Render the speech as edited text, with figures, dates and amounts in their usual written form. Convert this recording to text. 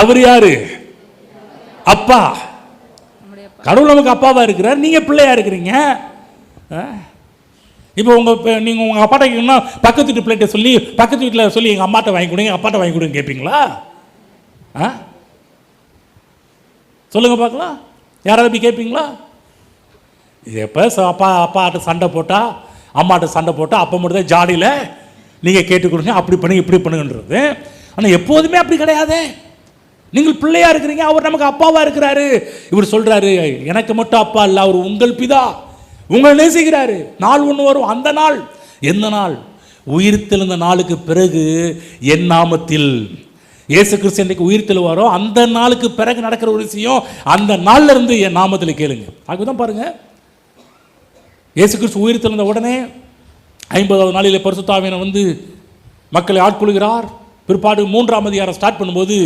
அவர் யாரு? அப்பா. கடவுள் நமக்கு அப்பாவா இருக்கிறார், நீங்க பிள்ளையா இருக்கிறீங்க. இப்போ நீங்க உங்க அப்பாட்ட கேட்கணும்னா பக்கத்து வீட்டு பிள்ளைகிட்ட சொல்லி, பக்கத்து வீட்டில் சொல்லி எங்க அம்மாட்ட வாங்கி கொடுங்க, எங்க அப்பாட்ட வாங்கி கொடுங்க கேட்பீங்களா? சொல்லுங்க பார்க்கலாம். யாராவது அப்படி கேட்பீங்களா? இது எப்போ அப்பாட்ட சண்டை போட்டா, அம்மாட்ட சண்டை போட்டா அப்போ மட்டும் தான் ஜாடியில் நீங்கள் கேட்டு கொடுங்க, அப்படி பண்ணுங்க இப்படி பண்ணுங்கன்றது. ஆனால் எப்போதுமே அப்படி கிடையாது. நீங்கள் பிள்ளையா இருக்கிறீங்க, அவர் நமக்கு அப்பாவா இருக்கிறாரு. இவர் சொல்றாரு, எனக்கு மட்டும் அப்பா இல்லை, அவர் உங்கள் பிதா, உங்களை நேசிக்கிறாரு. நாள் ஒன்று வரும், அந்த நாள் எந்த நாள்? உயிர்த்தெழுந்த நாளுக்கு பிறகு என் நாமத்தில் இயேசு கிறிஸ்து இன்றைக்கு உயிர்த்தெழு வரும், அந்த நாளுக்கு பிறகு நடக்கிற ஒரு விஷயம். அந்த நாள்ல இருந்து என் நாமத்தில் கேளுங்க. அதுதான் பாருங்க, இயேசு கிறிஸ்து உயிர்த்தெழுந்த உடனே 50வது நாளிலே பரிசுத்த ஆவியானவர் வந்து மக்களை ஆட்கொள்கிறார். பிற்பாடு 3ஆம் அதிகாரம் ஸ்டார்ட் பண்ணும்போது